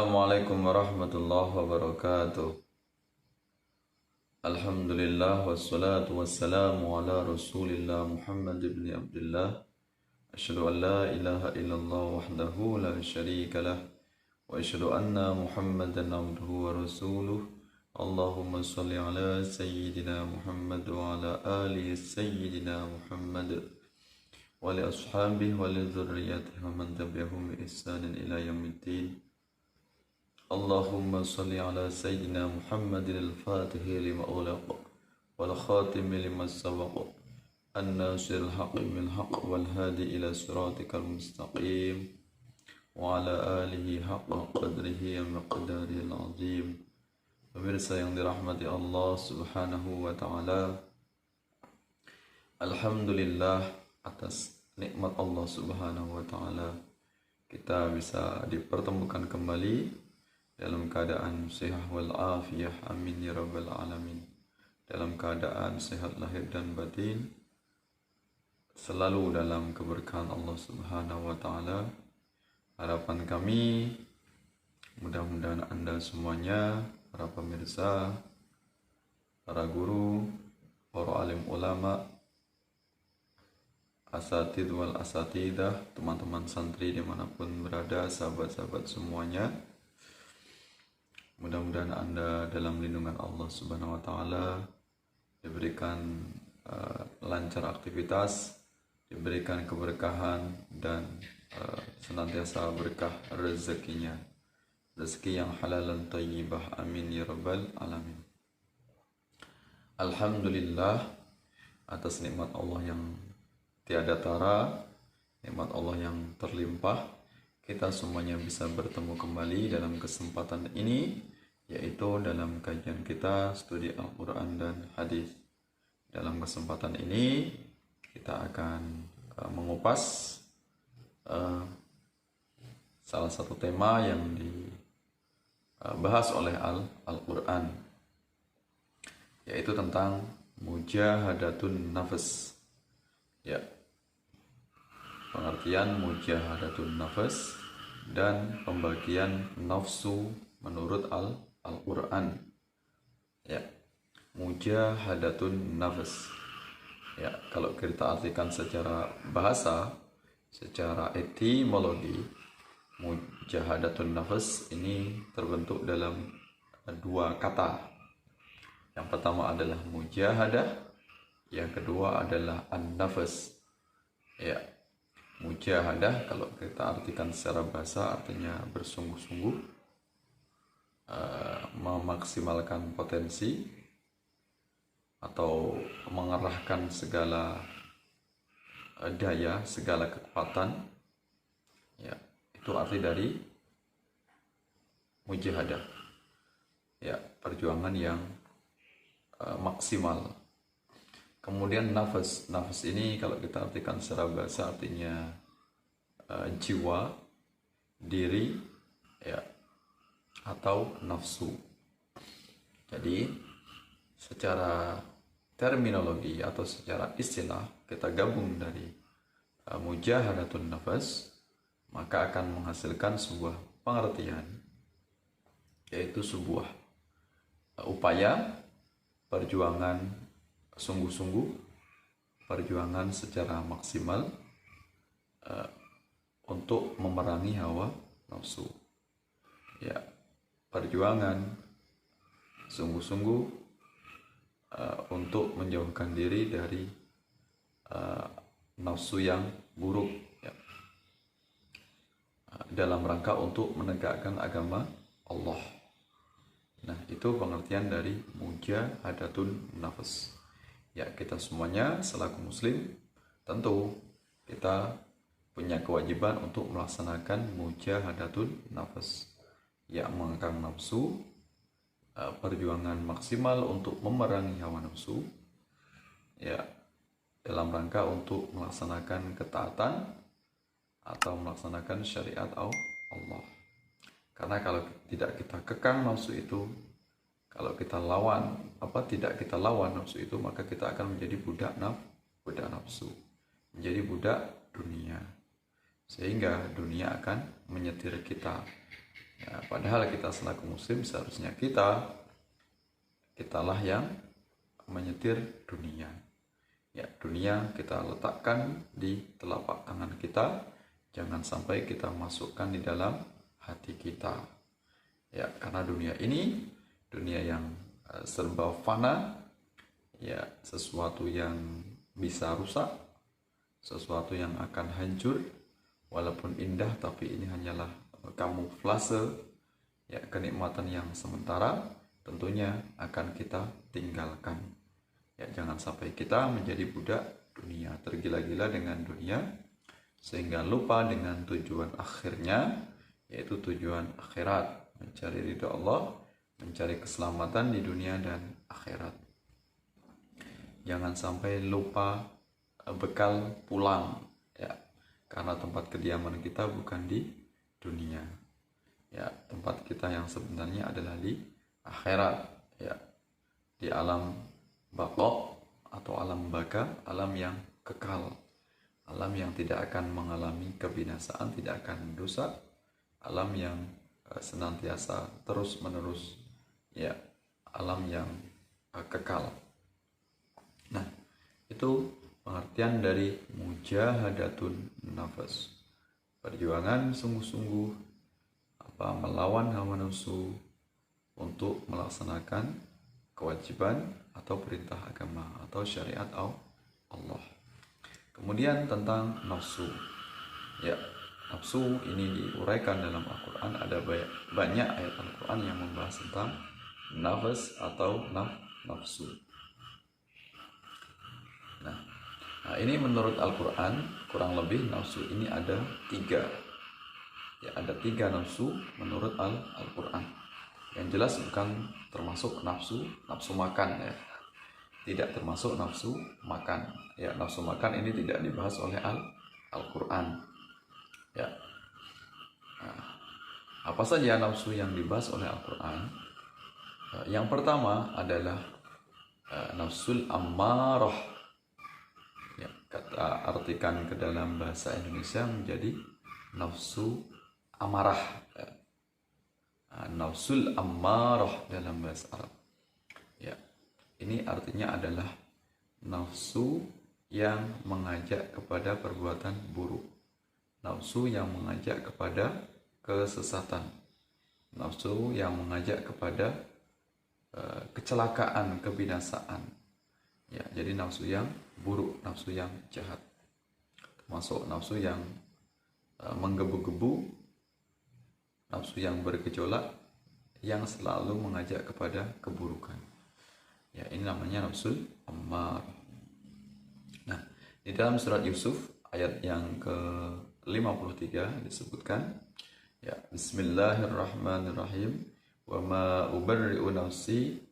Assalamualaikum warahmatullahi wabarakatuh. Alhamdulillah wassalatu wassalamu ala Rasulillah Muhammad ibn Abdullah. Asyhadu an la ilaha illallah wahdahu la syarika lah wa asyhadu anna Muhammadan abduhu wa rasuluh. Allahumma shalli ala sayyidina Muhammad wa ala ali sayyidina Muhammad wa li ashabihi wa li dzurriyyatihi wa man tabi'ahum bi ihsanin ila yaumiddin. Allahumma salli ala Sayyidina Muhammadin al-Fatihi lima ulaq wal khatimi lima sabaq an-nasiril haqqi bil haqq wal hadi ila siratikal mustaqim wa ala alihi haqqa qadrihi wa miqdaril azim. Pemirsa yang dirahmati Allah Subhanahu wa taala, alhamdulillah atas nikmat Allah Subhanahu wa taala kita bisa dipertemukan kembali dalam keadaan sehat wal afiyah, amin ya rabbal alamin. Dalam keadaan sehat lahir dan batin, selalu dalam keberkahan Allah Subhanahu wa taala. Harapan kami mudah-mudahan Anda semuanya, para pemirsa, para guru, para alim ulama, asatid wal asatidah, teman-teman santri dimanapun berada, sahabat-sahabat semuanya, mudah-mudahan Anda dalam lindungan Allah Subhanahu wa taala, diberikan lancar aktivitas, diberikan keberkahan dan senantiasa berkah rezekinya, rezeki yang halal dan thayyibah, amin ya rabbal alamin. Alhamdulillah atas nikmat Allah yang tiada tara, nikmat Allah yang terlimpah, kita semuanya bisa bertemu kembali dalam kesempatan ini, yaitu dalam kajian kita studi Al-Quran dan Hadis. Dalam kesempatan ini kita akan mengupas salah satu tema yang dibahas oleh Al-Quran, yaitu tentang mujahadatun nafas. Ya, pengertian mujahadatun nafas dan pembagian nafsu menurut Al-Quran. Ya, mujahadatun nafas. Ya, kalau kita artikan secara bahasa, secara etimologi, mujahadatun nafas ini terbentuk dalam dua kata. Yang pertama adalah mujahadah, yang kedua adalah an-nafas. Ya, mujahadah kalau kita artikan secara bahasa artinya bersungguh-sungguh, memaksimalkan potensi atau mengerahkan segala daya, segala kekuatan. Ya, itu arti dari mujahadah. Ya, perjuangan yang maksimal. Kemudian nafas, nafas ini kalau kita artikan secara bahasa artinya jiwa, diri, ya, atau nafsu. Jadi secara terminologi atau secara istilah kita gabung dari mujahadatun nafas, maka akan menghasilkan sebuah pengertian, yaitu sebuah upaya, perjuangan sungguh-sungguh, perjuangan secara maksimal untuk memerangi hawa nafsu. Ya, perjuangan sungguh-sungguh untuk menjauhkan diri dari nafsu yang buruk, ya, dalam rangka untuk menegakkan agama Allah. Nah, itu pengertian dari mujahadatun nafas. Ya, kita semuanya selaku muslim tentu kita punya kewajiban untuk melaksanakan mujahadatun nafas, ya, mengekang nafsu, perjuangan maksimal untuk memerangi hawa nafsu, ya, dalam rangka untuk melaksanakan ketaatan atau melaksanakan syariat Allah. Karena kalau tidak kita kekang nafsu itu, kalau kita tidak kita lawan nafsu itu, maka kita akan menjadi budak nafsu, menjadi budak dunia, sehingga dunia akan menyetir kita Ya, padahal kita selaku muslim seharusnya kitalah yang menyetir dunia. Ya, dunia kita letakkan di telapak tangan kita, jangan sampai kita masukkan di dalam hati kita. Ya, karena dunia ini dunia yang serba fana, ya, sesuatu yang bisa rusak, sesuatu yang akan hancur, walaupun indah tapi ini hanyalah kamuflase, ya, kenikmatan yang sementara tentunya akan kita tinggalkan. Ya, jangan sampai kita menjadi budak dunia, tergila-gila dengan dunia sehingga lupa dengan tujuan akhirnya, yaitu tujuan akhirat, mencari ridha Allah, mencari keselamatan di dunia dan akhirat. Jangan sampai lupa bekal pulang, ya, karena tempat kediaman kita bukan di dunia. Ya, tempat kita yang sebenarnya adalah di akhirat, ya, di alam baqa atau alam baka, alam yang kekal, alam yang tidak akan mengalami kebinasaan, tidak akan rusak, alam yang senantiasa terus menerus, ya, alam yang kekal. Nah, itu pengertian dari mujahadatun nafas, perjuangan sungguh-sungguh melawan hawa nafsu untuk melaksanakan kewajiban atau perintah agama atau syariat Allah. Kemudian tentang nafsu, ya, nafsu ini diuraikan dalam Al-Quran. Ada banyak ayat Al-Quran yang membahas tentang nafas atau nafsu. Nah, ini menurut Al-Quran kurang lebih nafsu ini ada 3. Ya, ada 3 nafsu menurut Al-Quran. Yang jelas bukan termasuk nafsu makan, ya. Tidak termasuk nafsu makan. Ya, nafsu makan ini tidak dibahas oleh Al-Quran. Ya. Nah, apa saja nafsu yang dibahas oleh Al-Quran? Yang pertama adalah nafsul ammarah. Ya, kata artikan ke dalam bahasa Indonesia menjadi nafsu amarah. Ya. Nafsul ammarah dalam bahasa Arab. Ya, ini artinya adalah nafsu yang mengajak kepada perbuatan buruk, nafsu yang mengajak kepada kesesatan, nafsu yang mengajak kepada kecelakaan, kebinasaan. Ya, jadi nafsu yang buruk, nafsu yang jahat, termasuk nafsu yang menggebu-gebu, nafsu yang bergejolak, yang selalu mengajak kepada keburukan. Ya, ini namanya nafsul ammar. Nah, di dalam surat Yusuf ayat yang ke-53 disebutkan, ya, Bismillahirrahmanirrahim, wa ma ubarri'u nafsi,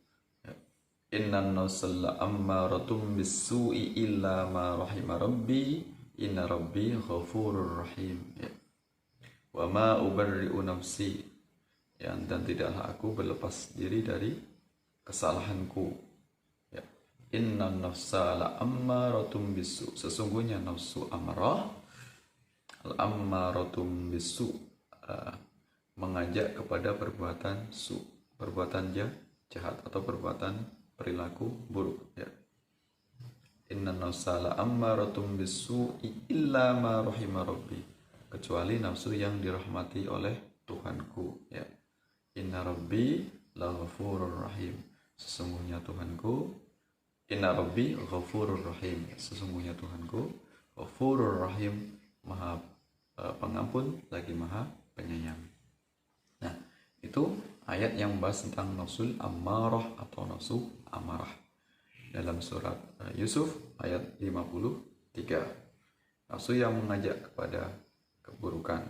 innan nafsal ammaratum bis-su'i illa ma rahima rabbi, inna rabbi ghafurur rahim. Ya. Wa ma ubarri'u nafsi, ya, dan tidaklah aku berlepas diri dari kesalahanku. Ya. Innan nafsa la'ammaratum bisu, sesungguhnya nafsu amarah, al-ammaratum bisu, mengajak kepada perbuatan perbuatan jahat atau perbuatan perilaku buruk. Ya. Innan nafsa la'ammaratum bisu illa ma rahima rabbi, kecuali nafsu yang dirahmati oleh Tuhanku. Ya. Inna rabbi laghafurur rahim, sesungguhnya Tuhanku, inna rabbi ghafurur rahim, sesungguhnya Tuhanku ghafurur rahim, maha pengampun lagi maha penyayang. Nah, itu ayat yang membahas tentang nafsul ammarah atau nafsu amarah dalam surat Yusuf ayat 53. Nafsu yang mengajak kepada keburukan,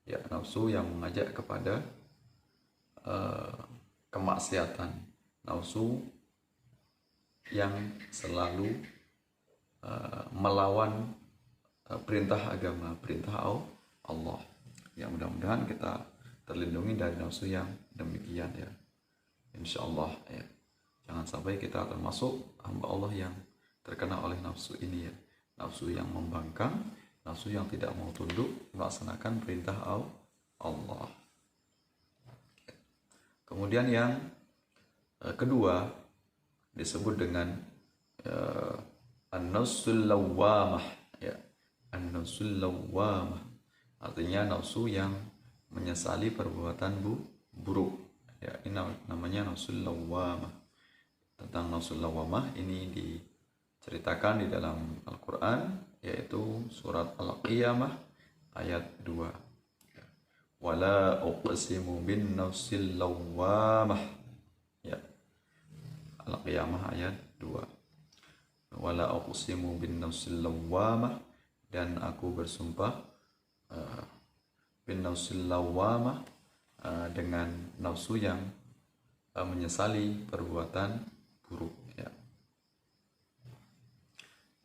ya, nafsu yang mengajak kepada kemaksiatan, nafsu yang selalu melawan perintah agama, perintah Allah. Ya, mudah-mudahan kita terlindungi dari nafsu yang demikian, ya, insyaallah. Ya, jangan sampai kita termasuk hamba Allah yang terkena oleh nafsu ini, ya, nafsu yang membangkang, nafsu yang tidak mau tunduk melaksanakan perintah Allah. Kemudian yang kedua disebut dengan an-nafsul lawwamah, ya. An-nafsul lawwamah artinya nafsu yang menyesali perbuatan buruk, ya. Ini namanya nafsul lawwamah. Tentang nafsul lawwamah ini diceritakan di dalam Al-Quran, yaitu surat Al-Qiyamah ayat 2. Wala uqsimu bin nafsil lawwamah, ya. Al-Qiyamah ayat 2. Wala uqsimu bin nafsil lawwamah, dan aku bersumpah bin nafsil lawwamah, dengan nafsu yang menyesali perbuatan buruk, ya.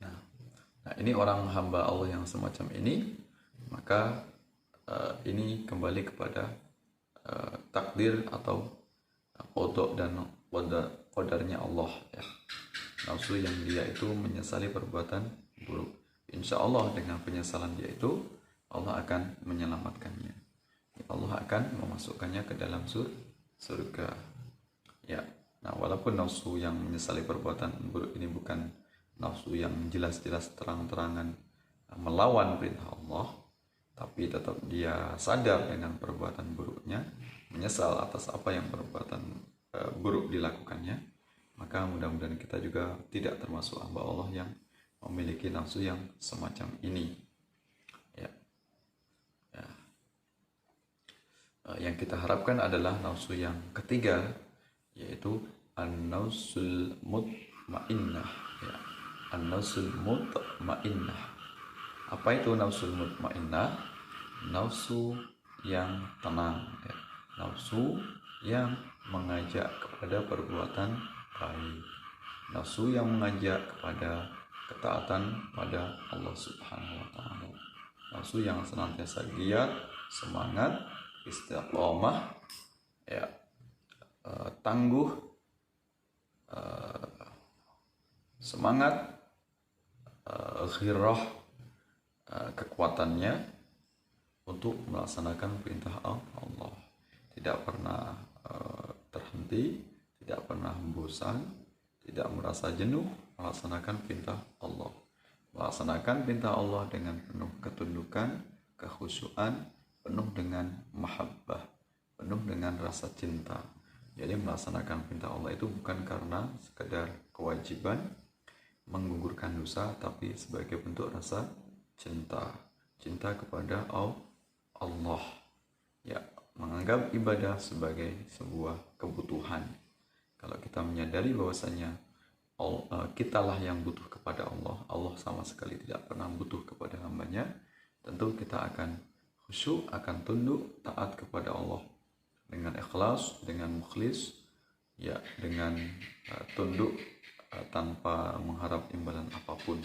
Nah, ini orang hamba Allah yang semacam ini, maka ini kembali kepada takdir atau qada dan qadarnya Allah, ya. Nafsu yang dia itu menyesali perbuatan buruk, insya Allah dengan penyesalan dia itu Allah akan menyelamatkannya. Allah akan memasukkannya ke dalam surga, ya. Nah, walaupun nafsu yang menyesali perbuatan buruk ini bukan nafsu yang jelas-jelas terang-terangan melawan perintah Allah, tapi tetap dia sadar dengan perbuatan buruknya, menyesal atas apa yang perbuatan buruk dilakukannya, maka mudah-mudahan kita juga tidak termasuk hamba Allah yang memiliki nafsu yang semacam ini, ya. Yang kita harapkan adalah nafsu yang ketiga, yaitu an-nafsul mutmainnah, ya. An-nafsul mutmainnah. Apa itu nafsul mutmainnah? Nafsu yang tenang, ya. Nafsu yang mengajak kepada perbuatan baik, nafsu yang mengajak kepada ketaatan pada Allah Subhanahu wa taala, nafsu yang senantiasa giat, semangat, istiqomah, ya, tangguh, semangat, ghirah, kekuatannya untuk melaksanakan perintah Allah, tidak pernah terhenti, tidak pernah bosan, tidak merasa jenuh melaksanakan perintah Allah, melaksanakan perintah Allah dengan penuh ketundukan, kekhusyuan, penuh dengan mahabbah, penuh dengan rasa cinta. Jadi melaksanakan perintah Allah itu bukan karena sekedar kewajiban menggugurkan dosa, tapi sebagai bentuk rasa cinta kepada Allah, ya. Menganggap ibadah sebagai sebuah kebutuhan. Kalau kita menyadari bahwasanya kitalah yang butuh kepada Allah, Allah sama sekali tidak pernah butuh kepada hambanya, tentu kita akan khusyuk, akan tunduk, taat kepada Allah dengan ikhlas, dengan mukhlis, ya, dengan tunduk tanpa mengharap imbalan apapun.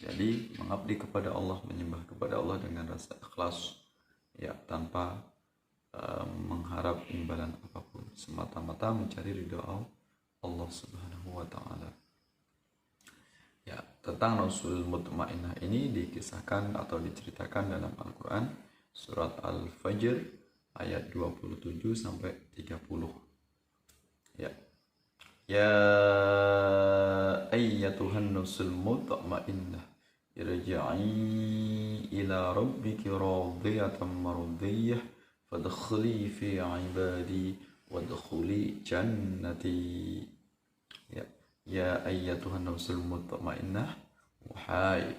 Jadi mengabdi kepada Allah, menyembah kepada Allah dengan rasa ikhlas, ya, tanpa mengharap imbalan apapun, semata-mata mencari ridha Allah Subhanahu wa taala. Ya, tentang nafsul mutmainnah ini dikisahkan atau diceritakan dalam Al-Qur'an surat Al-Fajr ayat 27 sampai 30. Ya. Ya ayyatuhan nafsul mutmainnah irji'i ila rabbiki radiyatan mardiyah fadkhuli fi ibadi wadkhuli jannati. Ya ayyatuhan nafsul mutmainnah, wahai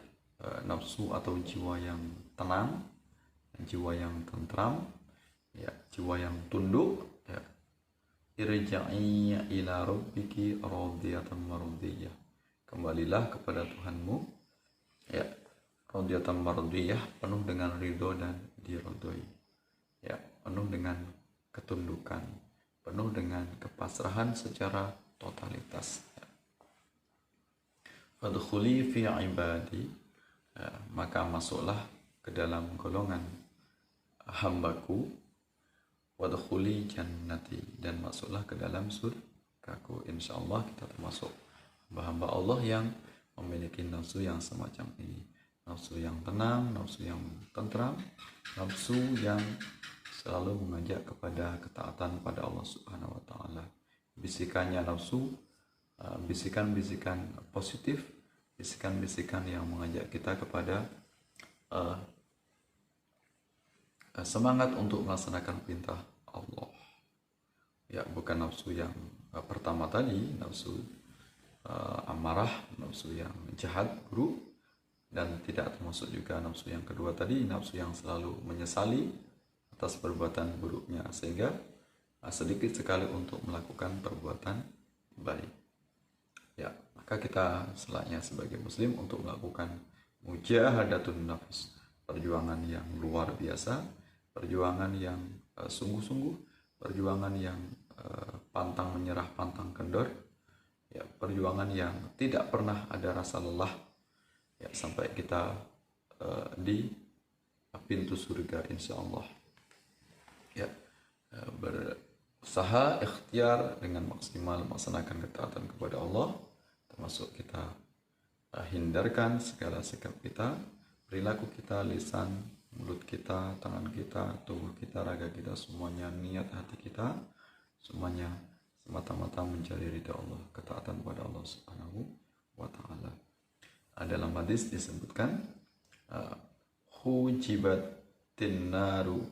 nafsu atau jiwa yang tenang, jiwa yang tentram, ya, jiwa yang tunduk, ya. Irja'i ila rabbiki radiyatan mardiyah, kembalilah kepada Tuhanmu, ya, radiyatan mardiyah, penuh dengan ridho dan diridhoi, ya, penuh dengan ketundukan, penuh dengan kepasrahan secara totalitas, ya. Fadkhuli fi ibadi, ya, maka masuklah ke dalam golongan hambaku, wadkhuli jannati, dan masuklah ke dalam surgaku. Insyaallah kita termasuk hamba-hamba Allah yang memiliki nafsu yang semacam ini, nafsu yang tenang, nafsu yang tentram, nafsu yang selalu mengajak kepada ketaatan pada Allah Subhanahu wa taala. Bisikannya nafsu, bisikan-bisikan positif, bisikan-bisikan yang mengajak kita kepada semangat untuk melaksanakan perintah Allah. Ya, bukan nafsu yang pertama tadi, nafsu amarah, nafsu yang jahat, buruk, dan tidak termasuk juga nafsu yang kedua tadi, nafsu yang selalu menyesali atas perbuatan buruknya, sehingga sedikit sekali untuk melakukan perbuatan baik. Ya, maka kita setelahnya sebagai muslim untuk melakukan mujahadatun nafs, perjuangan yang luar biasa, perjuangan yang sungguh-sungguh, perjuangan yang pantang menyerah, pantang kendor, ya, perjuangan yang tidak pernah ada rasa lelah, ya, sampai kita di pintu surga insya Allah. Ya, berusaha ikhtiar dengan maksimal melaksanakan ketaatan kepada Allah, termasuk kita hindarkan segala sikap kita, perilaku kita, lisan, mulut kita, tangan kita, tubuh kita, raga kita, semuanya, niat hati kita, semuanya semata-mata mencari ridha Allah, ketaatan kepada Allah Subhanahu wa taala. Dalam hadis disebutkan hujibatin naru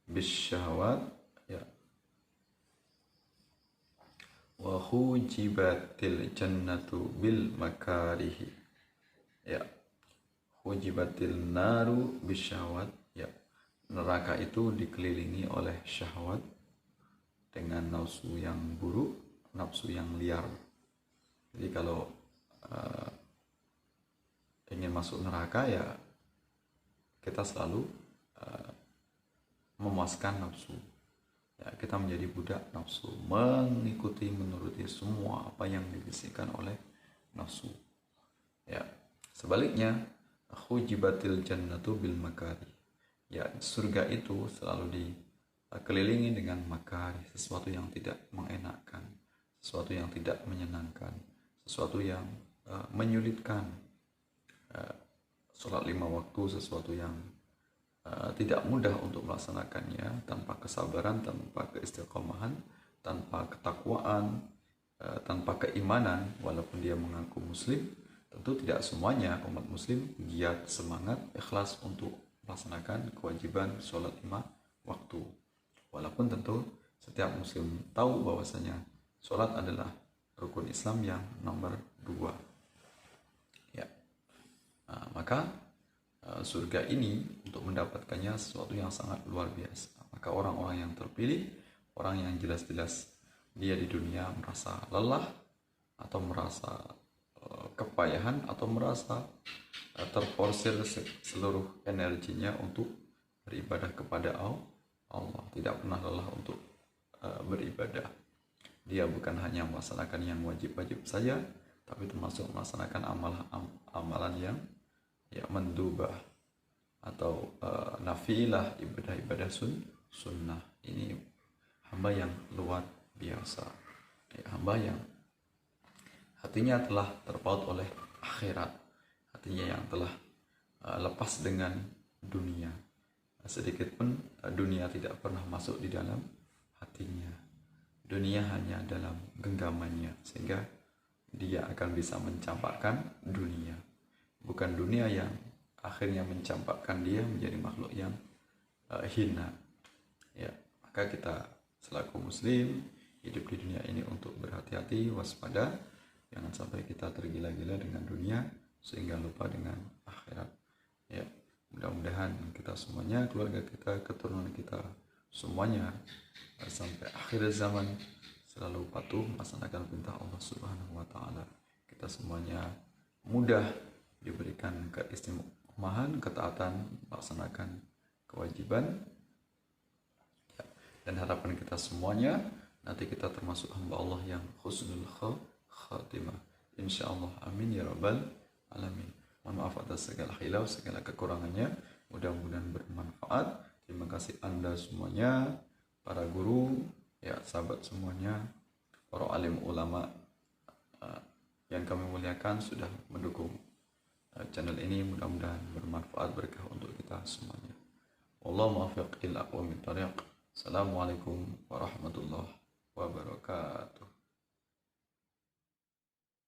bisyahwat, ya, wa hujibatil jannatu bil makarihi. Ya, hujibatil naru bisyahwat, ya, neraka itu dikelilingi oleh syahwat dengan nafsu yang buruk, nafsu yang liar. Jadi kalau ingin masuk neraka, ya kita selalu memuaskan nafsu. Ya, kita menjadi budak nafsu, mengikuti, menuruti semua apa yang dibisikkan oleh nafsu. Ya, sebaliknya, hujibatil jannatu bil makari. Ya, surga itu selalu dikelilingi dengan makari, sesuatu yang tidak mengenakkan, sesuatu yang tidak menyenangkan, sesuatu yang menyulitkan. Sholat 5 waktu sesuatu yang tidak mudah untuk melaksanakannya, tanpa kesabaran, tanpa keistiqomahan, tanpa ketakwaan, tanpa keimanan. Walaupun dia mengaku muslim, tentu tidak semuanya umat muslim giat, semangat, ikhlas untuk melaksanakan kewajiban sholat 5 waktu. Walaupun tentu setiap muslim tahu bahwasanya sholat adalah rukun Islam yang nomor 2. Ya. Maka surga ini untuk mendapatkannya sesuatu yang sangat luar biasa. Maka orang-orang yang terpilih, orang yang jelas-jelas dia di dunia merasa lelah atau merasa kepayahan atau merasa terporsir seluruh energinya untuk beribadah kepada Allah, tidak pernah lelah untuk beribadah. Dia bukan hanya melaksanakan yang wajib-wajib saja, tapi termasuk melaksanakan amalan yang mendubah atau nafilah, ibadah-ibadah sunnah. Ini hamba yang luar biasa, hamba yang hatinya telah terpaut oleh akhirat, hatinya yang telah lepas dengan dunia. Sedikit pun dunia tidak pernah masuk di dalam hatinya. Dunia hanya dalam genggamannya, sehingga dia akan bisa mencampakkan dunia. Bukan dunia yang akhirnya mencampakkan dia menjadi makhluk yang hina. Ya, maka kita selaku muslim hidup di dunia ini untuk berhati-hati, waspada, jangan sampai kita tergila-gila dengan dunia sehingga lupa dengan akhirat. Ya, mudah-mudahan kita semuanya, keluarga kita, keturunan kita semuanya sampai akhir zaman selalu patuh melaksanakan perintah Allah Subhanahu wa taala. Kita semuanya mudah diberikan keistiqomahan, ketaatan, melaksanakan kewajiban, ya. Dan harapan kita semuanya nanti kita termasuk hamba Allah yang husnul khatimah, insyaallah. Amin ya rabbal alamin. Mohon maaf atas segala khilaf, segala kekurangannya, mudah-mudahan bermanfaat. Terima kasih Anda semuanya, para guru, ya, sahabat semuanya, para alim ulama yang kami muliakan sudah mendukung channel ini. Mudah-mudahan bermanfaat, berkah untuk kita semuanya. Wallahu muwaffiq ila aqwamit thoriq. Assalamualaikum warahmatullahi wabarakatuh.